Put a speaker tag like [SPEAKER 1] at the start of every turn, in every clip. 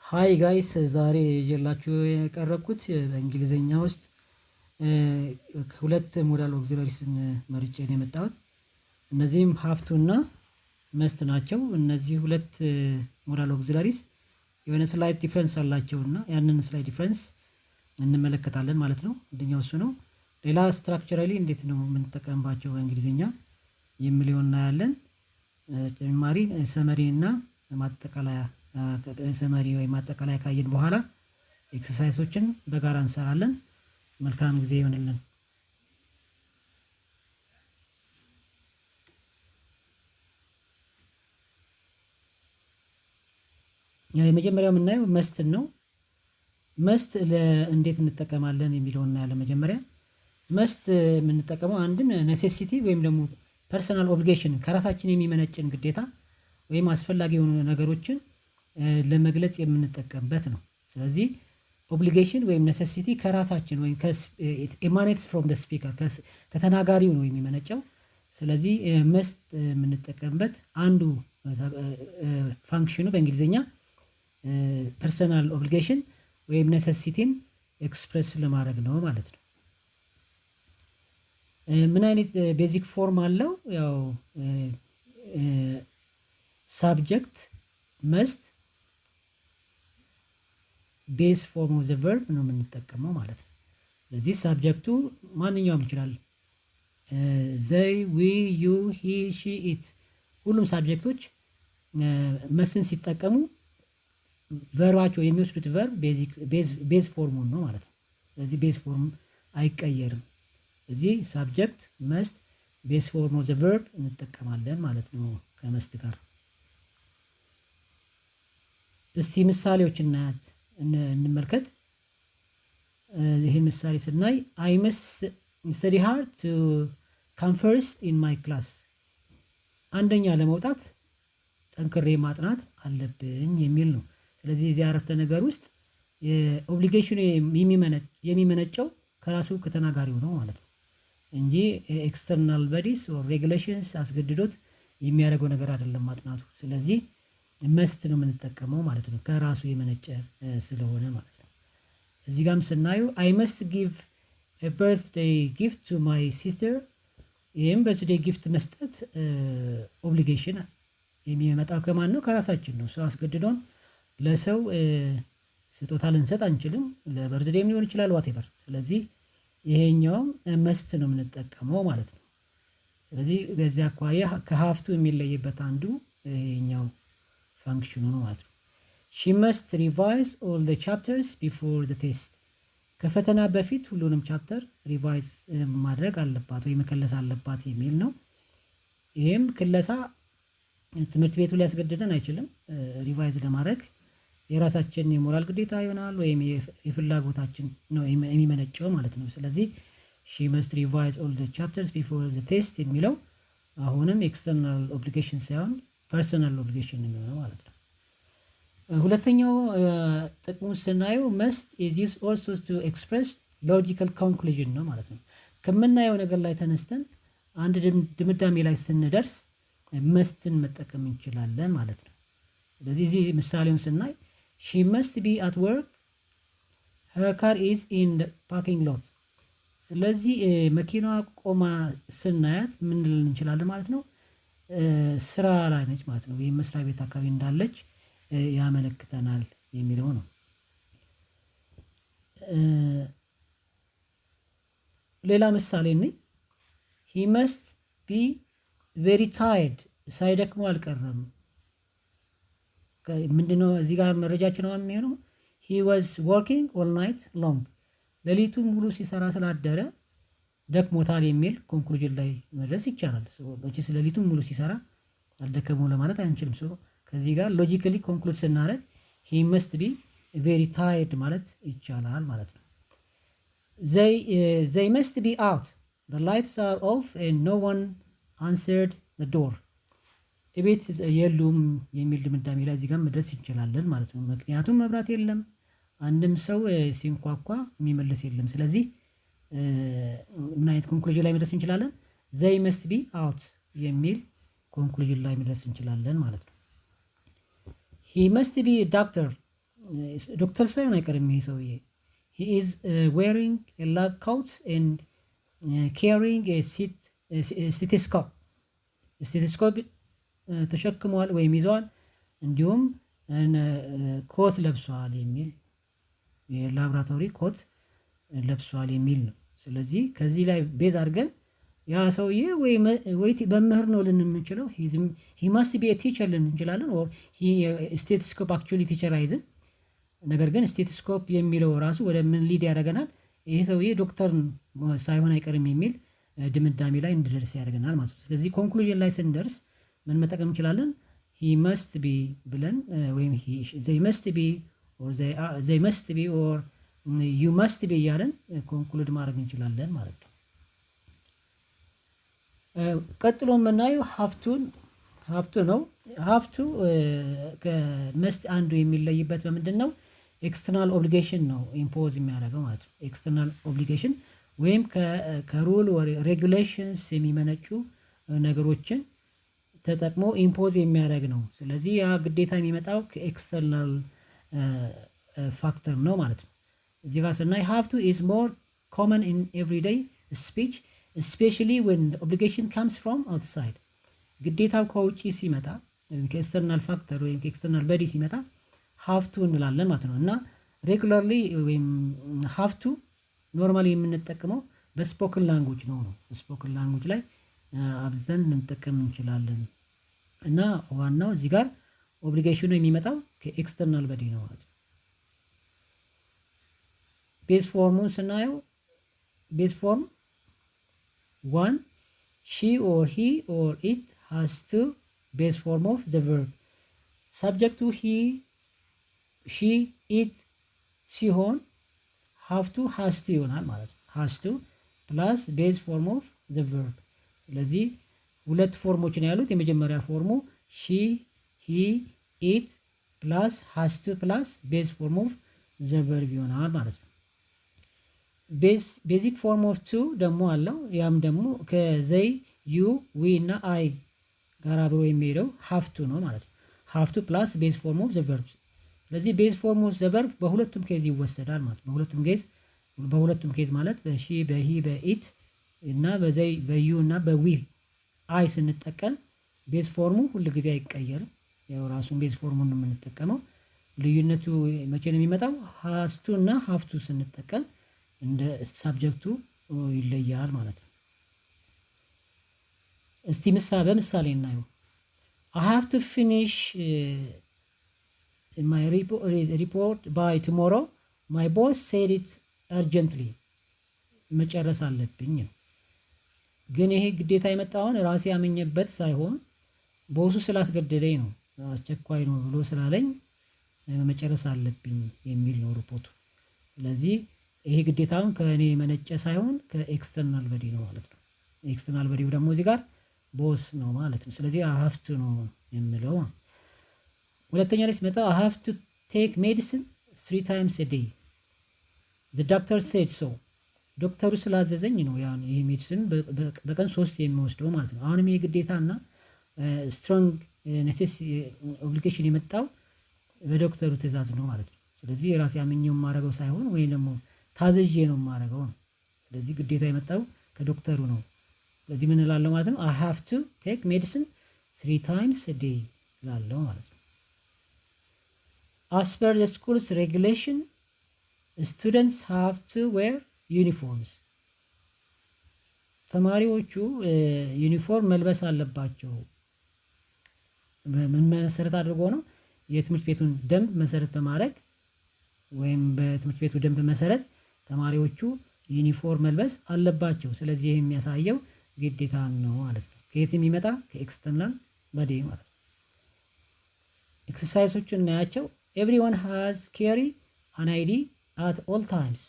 [SPEAKER 1] ሃይ ጋይስ ዛሬ ይዤላችሁ የቀረብኩት በእንግሊዘኛ ውስጥ ሁለት ሞዳል ኦግዚለሪስን መርጬ ነው የመጣሁት። እነዚህም ሃቭ ቱ እና መስት ናቸው። እነዚህ ሁለት ሞዳል ኦግዚለሪስ የሆነ ስላይድ ዲፍረንስ አላቸው እና ያንን ስላይድ ዲፍረንስ እንመለከታለን ማለት ነው። አንደኛው እሱ ነው። ሌላ ስትራክቸራሊ እንዴት ነው የምንጠቀምባቸው በእንግሊዝኛ የሚለውን እናያለን። ተጨማሪ ሰመሪ እና ማጠቃለያ ሰመሪ ወይም ማጠቃለያ ካየን በኋላ ኤክሰርሳይሶችን በጋራ እንሰራለን። መልካም ጊዜ ይሆንልን። የመጀመሪያው የምናየው መስትን ነው። መስት እንዴት እንጠቀማለን የሚለውን እናያለን። መጀመሪያ መስት የምንጠቀመው አንድም ኔሴሲቲ ወይም ደግሞ ፐርሰናል ኦብሊጌሽን ከራሳችን የሚመነጭን ግዴታ ወይም አስፈላጊ የሆኑ ነገሮችን ለመግለጽ የምንጠቀምበት ነው። ስለዚህ ኦብሊጌሽን ወይም ኔሴሲቲ ከራሳችን ወይም ኤማኔትስ ፍሮም ደ ስፒከር ከተናጋሪው ነው የሚመነጨው። ስለዚህ መስት የምንጠቀምበት አንዱ ፋንክሽኑ በእንግሊዝኛ ፐርሰናል ኦብሊጌሽን ወይም ኔሴሲቲን ኤክስፕረስ ለማድረግ ነው ማለት ነው። ምን አይነት ቤዚክ ፎርም አለው? ያው ሳብጀክት መስት ቤዝ ፎርም ኦፍ ዘ ቨርብ ነው የምንጠቀመው ማለት ነው። ስለዚህ ሳብጀክቱ ማንኛውም ይችላል። ዘይ፣ ዊ፣ ዩ፣ ሂ፣ ሺ፣ ኢት ሁሉም ሳብጀክቶች መስን ሲጠቀሙ ቨርባቸው የሚወስዱት ቨርብ ቤዝ ፎርሙን ነው ማለት ነው። ስለዚህ ቤዝ ፎርም አይቀየርም። እዚህ ሳብጀክት መስት ቤዝ ፎርም ኦፍ ዘ ቨርብ እንጠቀማለን ማለት ነው ከመስት ጋር። እስቲ ምሳሌዎች እንመልከት። ይህን ምሳሌ ስናይ አይ መስት ስተዲ ሃርድ ቱ ካም ፈርስት ኢን ማይ ክላስ። አንደኛ ለመውጣት ጠንክሬ ማጥናት አለብኝ የሚል ነው። ስለዚህ እዚህ አረፍተ ነገር ውስጥ ኦብሊጌሽኑ የሚመነጨው ከራሱ ከተናጋሪው ነው ማለት ነው እንጂ ኤክስተርናል በዲስ ኦር ሬጉሌሽንስ አስገድዶት የሚያደርገው ነገር አይደለም ማጥናቱ። ስለዚህ መስት ነው የምንጠቀመው ማለት ነው ከራሱ የመነጨ ስለሆነ ማለት ነው። እዚህ ጋም ስናዩ አይ መስት ጊቭ በርትዴይ ጊፍት ቱ ማይ ሲስተር። ይህም በርትዴይ ጊፍት መስጠት ኦብሊጌሽን የሚመጣው ከማን ነው? ከራሳችን ነው። ሰው አስገድዶን ለሰው ስጦታ ልንሰጥ አንችልም። ለበርዝዴም ሊሆን ይችላል ዋቴቨር። ስለዚህ ይሄኛውም መስት ነው የምንጠቀመው ማለት ነው። ስለዚህ በዚህ አኳያ ከሀፍቱ የሚለይበት አንዱ ይሄኛው ፋንክሽኑ ነው ማለት ነው። ሺ መስት ሪቫይዝ ኦል ዘ ቻፕተርስ ቢፎር ዘ ቴስት። ከፈተና በፊት ሁሉንም ቻፕተር ሪቫይዝ ማድረግ አለባት ወይ መከለስ አለባት የሚል ነው። ይህም ክለሳ ትምህርት ቤቱ ሊያስገድደን አይችልም። ሪቫይዝ ለማድረግ የራሳችን የሞራል ግዴታ ይሆናል ወይም የፍላጎታችን ነው የሚመነጨው ማለት ነው። ስለዚህ ሺ መስት ሪቫይዝ ኦል ዘ ቻፕተርስ ቢፎር ዘ ቴስት የሚለው አሁንም ኤክስተርናል ኦብሊጌሽን ሳይሆን ፐርሰናል ኦብሊጌሽን የሚሆነው ማለት ነው። ሁለተኛው ጥቅሙ ስናየው መስት ኢዝ ዩዝድ ኦልሶ ቱ ኤክስፕረስ ሎጂካል ኮንክሉዥን ነው ማለት ነው። ከምናየው ነገር ላይ ተነስተን አንድ ድምዳሜ ላይ ስንደርስ መስትን መጠቀም እንችላለን ማለት ነው። ስለዚህ እዚህ ምሳሌውን ስናይ ሺ መስት ቢ አት ወርክ ሄር ካር ኢዝ ኢን ፓርኪንግ ሎት። ስለዚህ መኪናዋ ቆማ ስናያት ምን ልንል እንችላለን ማለት ነው? ስራ ላይ ነች ማለት ነው። ወይም መስሪያ ቤት አካባቢ እንዳለች ያመለክተናል የሚለው ነው። ሌላ ምሳሌ ነኝ። ሂ መስት ቢ ቬሪ ታይርድ። ሳይደክመው አልቀረም። ምንድነው እዚህ ጋር መረጃችን ነው የሚሆነው? ሂ ዋዝ ወርኪንግ ኦል ናይት ሎንግ። ሌሊቱን ሙሉ ሲሰራ ስላደረ ደክሞታል የሚል ኮንክሉዥን ላይ መድረስ ይቻላል። መቼስ ሌሊቱን ሙሉ ሲሰራ አልደከመው ለማለት አንችልም። ከዚህ ጋር ሎጂካሊ ኮንክሉድ ስናደርግ ሂ መስት ቢ ቬሪ ታይርድ ማለት ይቻላል ማለት ነው። ዘይ መስት ቢ አውት ዘ ላይትስ አር ኦፍ ኤንድ ኖ ዋን አንሰርድ ዘ ዶር። ቤት የሉም የሚል ድምዳሜ ላይ እዚህ ጋር መድረስ እንችላለን ማለት ነው። ምክንያቱም መብራት የለም፣ አንድም ሰው ሲንኳኳ የሚመልስ የለም። ስለዚህ ምን አይነት ኮንክሉዥን ላይ መድረስ እንችላለን? ዘይ መስት ቢ አውት የሚል ኮንክሉዥን ላይ መድረስ እንችላለን ማለት ነው። ሂ መስት ቢ ዶክተር ዶክተር ሳይሆን አይቀርም ይሄ ሰውዬ። he is wearing a lab coat and carrying a stethoscope ተሸክሟል ወይም ይዘዋል። እንዲሁም ኮት ለብሷል የሚል የላብራቶሪ ኮት ለብሷል የሚል ነው። ስለዚህ ከዚህ ላይ ቤዝ አድርገን ያ ሰውዬ ወይ መምህር ነው ልን የምንችለው ሂ ማስት ቢ ቲቸር ልን እንችላለን። ኦር ስቴትስኮፕ አክቹዋሊ ቲቸር አይዝም። ነገር ግን ስቴትስኮፕ የሚለው ራሱ ወደ ምን ሊድ ያደርገናል? ይሄ ሰውዬ ዶክተር ሳይሆን አይቀርም የሚል ድምዳሜ ላይ እንድደርስ ያደርገናል ማለት ነው። ስለዚህ ኮንክሉዥን ላይ ስንደርስ ምን መጠቀም እንችላለን? ሂ መስት ቢ ብለን ወይም ዘይ መስት ቢ ኦር ዘይ መስት ቢ ኦር ዩ መስት ቢ እያለን ኮንክሉድ ማድረግ እንችላለን ማለት ነው። ቀጥሎ የምናየው ሀፍቱ ነው። ሀፍቱ ከመስት አንዱ የሚለይበት በምንድን ነው? ኤክስተርናል ኦብሊጌሽን ነው ኢምፖዝ የሚያደርገው ማለት ነው። ኤክስተርናል ኦብሊጌሽን ወይም ከሩል ሬጉሌሽንስ የሚመነጩ ነገሮችን ተጠቅሞ ኢምፖዝ የሚያደርግ ነው። ስለዚህ ያ ግዴታ የሚመጣው ከኤክስተርናል ፋክተር ነው ማለት ነው። እዚህ ጋር ስናይ ሀፍቱ ኢዝ ሞር ኮመን ኢን ኤቭሪዴይ ስፒች ስፔሻሊ ዌን ኦብሊጌሽን ካምስ ፍሮም አውትሳይድ። ግዴታው ከውጭ ሲመጣ ከኤክስተርናል ፋክተር ወይም ከኤክስተርናል በዲ ሲመጣ ሀፍቱ እንላለን ማለት ነው። እና ሬጉላርሊ ወይም ሀፍቱ ኖርማሊ የምንጠቀመው በስፖክን ላንጉጅ ነው። ስፖክን ላንጉጅ ላይ አብዝተን ልንጠቀም እንችላለን። እና ዋናው እዚህ ጋር ኦብሊጌሽኑ የሚመጣው ከኤክስተርናል በዲ ነው ማለት ነው። ቤዝ ፎርሙን ስናየው ቤዝ ፎርም ዋን ሺ ኦር ሂ ኦር ኢት ሃዝ ቱ ቤዝ ፎርም ኦፍ ዘ ቨርብ ሰብጀክቱ ሂ ሺ ኢት ሲሆን ሀፍቱ ሃስቱ ይሆናል ማለት ነው። ሃስቱ ፕላስ ቤዝ ፎርም ኦፍ ዘ ቨርብ። ስለዚህ ሁለት ፎርሞችን ያሉት የመጀመሪያ ፎርሙ ሺ ሂ ኢት ፕላስ ሃስቱ ፕላስ ቤዝ ፎርም ኦፍ ዘ ቨርብ ይሆናል ማለት ነው። ቤዚክ ፎርም ኦፍ ቱ ደግሞ አለው። ያም ደግሞ ከዘይ ዩ ዊ እና አይ ጋር አብሮ የሚሄደው ሀፍቱ ነው ማለት ነው። ሀፍቱ ፕላስ ቤዝ ፎርም ኦፍ ዘ ቨርብ። ስለዚህ ቤዝ ፎርም ኦፍ ዘ ቨርብ በሁለቱም ኬዝ ይወሰዳል ማለት ነው። በሁለቱም ኬዝ ማለት በሺ በሂ በኢት እና በዘይ በዩ እና በዊ አይ ስንጠቀም ቤዝ ፎርሙ ሁል ጊዜ አይቀየርም። ያው ራሱን ቤዝ ፎርሙን ነው የምንጠቀመው። ልዩነቱ መቼ ነው የሚመጣው? ሀስቱ እና ሀፍቱ ስንጠቀም እንደ ሳብጀክቱ ይለያል ማለት ነው። እስቲ በምሳሌ እናየው። I have to finish my report by tomorrow. My boss said it urgently. መጨረስ አለብኝ ነው። ግን ይሄ ግዴታ የመጣውን ራሴ ያመኘበት ሳይሆን ቦሱ ስላስገደደኝ ነው። አስቸኳይ ነው ብሎ ስላለኝ መጨረስ አለብኝ የሚል ነው ሪፖርቱ። ስለዚህ ይሄ ግዴታውን ከእኔ የመነጨ ሳይሆን ከኤክስተርናል በዲ ነው ማለት ነው። ኤክስተርናል በዲው ደግሞ እዚህ ጋር ቦስ ነው ማለት ነው። ስለዚህ I have to ነው የምለው። ሁለተኛ ላይ ሲመጣ I have to take medicine 3 times a day. The doctor said so. ዶክተሩ ስላዘዘኝ ነው ያን ይሄ ሜዲሲን በቀን 3 የሚወስደው ማለት ነው። አሁንም ይሄ ግዴታና ስትሮንግ ኦብሊጌሽን የመጣው በዶክተሩ ትእዛዝ ነው ማለት ነው። ስለዚህ የራሴ አምኜው የማደርገው ሳይሆን ወይም ደግሞ ታዘዤ ነው የማደርገው ነው። ስለዚህ ግዴታ የመጣው ከዶክተሩ ነው። ስለዚህ ምን እላለሁ ማለት ነው? I have to take medicine 3 times a day እላለሁ ማለት ነው። As per the school's regulation, students have to wear uniforms. ተማሪዎቹ ዩኒፎርም መልበስ አለባቸው። ምን መሰረት አድርጎ ነው? የትምህርት ቤቱን ደንብ መሰረት በማድረግ ወይም በትምህርት ቤቱ ደንብ መሰረት ተማሪዎቹ ዩኒፎርም መልበስ አለባቸው። ስለዚህ ይሄ የሚያሳየው ግዴታ ነው ማለት ነው። ከየት የሚመጣ? ከኤክስተርናል በዲ ማለት ነው። ኤክሰርሳይሶቹን እናያቸው። ኤቭሪዋን ሃዝ ካሪ አን አይዲ አት ኦል ታይምስ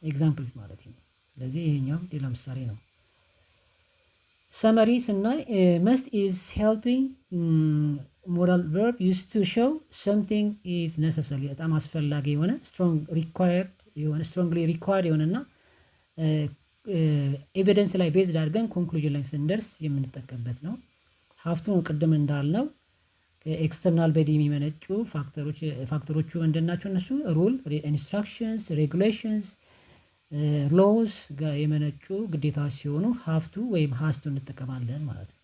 [SPEAKER 1] ኤግዛምፕል ማለት ነው። ስለዚህ ይሄኛው ሌላ ምሳሌ ነው። ሰመሪ ስናይ መስት ኢዝ ሄልፒንግ ሞራል ቨርብ ዩዝ ቱ ሾው ሰምቲንግ ኢዝ ነሰሰሪ በጣም አስፈላጊ የሆነ ስትሮንግሊ ሪኳየርድ የሆነና ኤቪደንስ ላይ ቤዝድ አድርገን ኮንክሉዥን ላይ ስንደርስ የምንጠቀምበት ነው። ሀፍቱ ቅድም እንዳልነው ከኤክስተርናል ቦዲ የሚመነጩ ፋክተሮቹ ምንድን ናቸው? እነሱ ሩል፣ ኢንስትራክሽንስ፣ ሬጉሌሽንስ፣ ሎውስ ጋር የመነጩ ግዴታዎች ሲሆኑ ሀፍቱ ወይም ሀስቱ እንጠቀማለን ማለት ነው።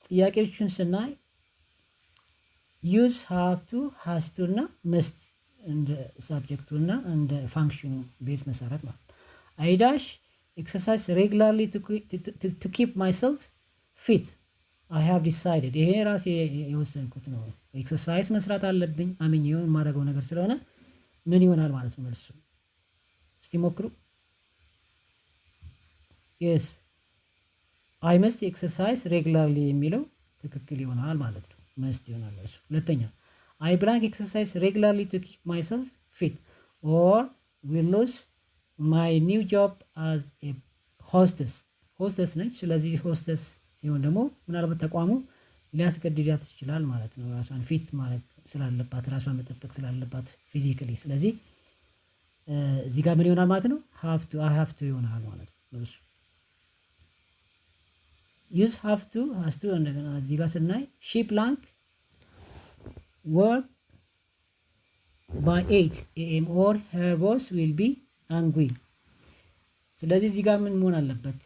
[SPEAKER 1] ጥያቄዎችን ስናይ ዩዝ ሀፍቱ፣ ሀስቱ እና መስት እንደ ሳብጀክቱ እና እንደ ፋንክሽኑ ቤዝ መሰረት ማለት ነው። አይዳሽ ኤክሰርሳይዝ ሬጉላርሊ ቱ ኪፕ ማይሰልፍ ፊት አይ ሃቭ ዲሳይድድ። ይሄ ራሴ የወሰንኩት ነው። ኤክሰርሳይዝ መስራት አለብኝ አምኜው የማደርገው ነገር ስለሆነ ምን ይሆናል ማለት ነው መልሱ። እስቲ ሞክሩ። የስ አይ መስት ኤክሰርሳይዝ ሬጉላርሊ የሚለው ትክክል ይሆናል ማለት ነው። መስት ይሆናል መልሱ። ሁለተኛ አይ ብላንክ ኤክሰርሳይዝ ሬጉላርሊ ቱ ኪፕ ማይሰልፍ ፊት ኦር ዊል ሉዝ ማይ ኒው ጆብ አዝ ኤ ሆስተስ። ሆስተስ ነች። ስለዚህ ሆስተስ ሲሆን ደግሞ ምናልባት ተቋሙ ሊያስገድዳት ይችላል ማለት ነው። ራሷን ፊት ማለት ስላለባት፣ ራሷን መጠበቅ ስላለባት ፊዚካሊ። ስለዚህ እዚህ ጋር ምን ይሆናል ማለት ነው? ሀፍቱ ይሆናል ማለት ነው። ዩዝ ሀፍቱ ሀስቱ። እንደገና እዚህ ጋር ስናይ ሺ ብላንክ ወርክ ባይ 8 AM ኦር ሄር ቦስ ዊል ቢ አንግሪ። ስለዚህ እዚህ ጋር ምን መሆን አለበት?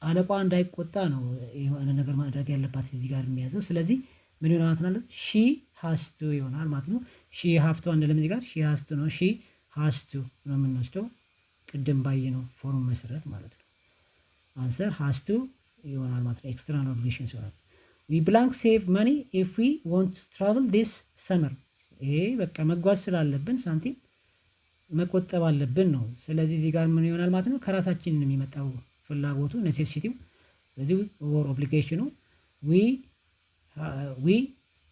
[SPEAKER 1] አለቋ እንዳይቆጣ ነው የሆነ ነገር ማድረግ ያለባት እዚህ ጋር የሚያዘው። ስለዚህ ምን ይሆናል ማለት ሺ ሀስቱ ይሆናል ማለት ነው። ሺ ሀፍቱ አንልም እዚህ ጋር ሺ ሀስቱ ነው። ሺ ሀስቱ ነው የምንወስደው ቅድም ባየነው ፎርም መሰረት ማለት ነው። አንሰር ሀስቱ ይሆናል ማለት ነው። ኤክስተርናል ኦብሊጌሽንስ ይሆናል። ዊ ብላንክ ሴቭ መኒ ኢፍ ዊ ዋንት ትራቭል ዲስ ሰመር። ይሄ በቃ መጓዝ ስላለብን ሳንቲም መቆጠብ አለብን ነው። ስለዚህ እዚህ ጋር ምን ይሆናል ማለት ነው? ከራሳችን የሚመጣው ፍላጎቱ ኔሴሲቲው። ስለዚህ ወር ኦብሊጌሽኑ ዊ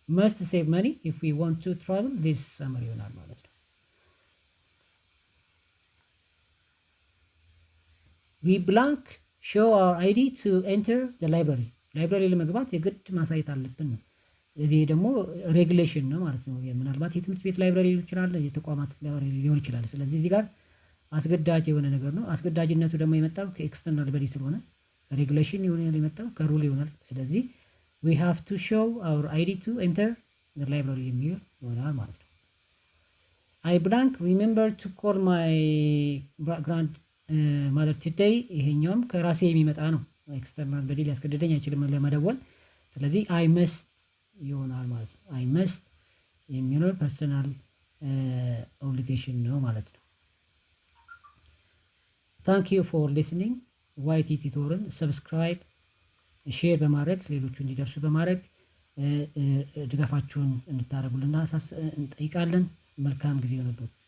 [SPEAKER 1] መስት ሴቭ መኒ ኢፍ ዊ ዋንት ቱ ትራቭል ዲስ ሰመር ይሆናል ማለት ነው። ዊ ብላንክ ሾው አወር አይዲ ቱ ኤንተር ዘ ላይብራሪ። ላይብራሪ ለመግባት የግድ ማሳየት አለብን ነው። ስለዚህ ደግሞ ሬጉሌሽን ነው ማለት ነው። ምናልባት የትምህርት ቤት ላይብራሪ ሊሆን ይችላል፣ የተቋማት ላይብራሪ ሊሆን ይችላል። ስለዚህ እዚህ ጋር አስገዳጅ የሆነ ነገር ነው። አስገዳጅነቱ ደግሞ የመጣው ከኤክስተርናል ቦዲ ስለሆነ ሬጉሌሽን ይሆናል የመጣው ከሩል ይሆናል። ስለዚህ ዊ ሃቭ ቱ ሾው አወር አይዲ ቱ ኤንተር ዘ ላይብራሪ የሚል ይሆናል ማለት ነው። አይ ብላንክ ሪሜምበር ቱ ኮል ማይ ግራንድ ማዘር ቱዴይ። ይሄኛውም ከራሴ የሚመጣ ነው። ኤክስተርናል ቦዲ ሊያስገድደኝ አይችልም ለመደወል። ስለዚህ አይ መስት ይሆናል ማለት ነው። አይ መስት የሚሆነው ፐርሰናል ኦብሊጌሽን ነው ማለት ነው። ታንክ ዩ ፎር ሊስኒንግ። ዋይቲ ቲቶርን ሰብስክራይብ፣ ሼር በማድረግ ሌሎቹ እንዲደርሱ በማድረግ ድጋፋችሁን እንድታደርጉልን እንጠይቃለን። መልካም ጊዜ ይሁንላችሁ።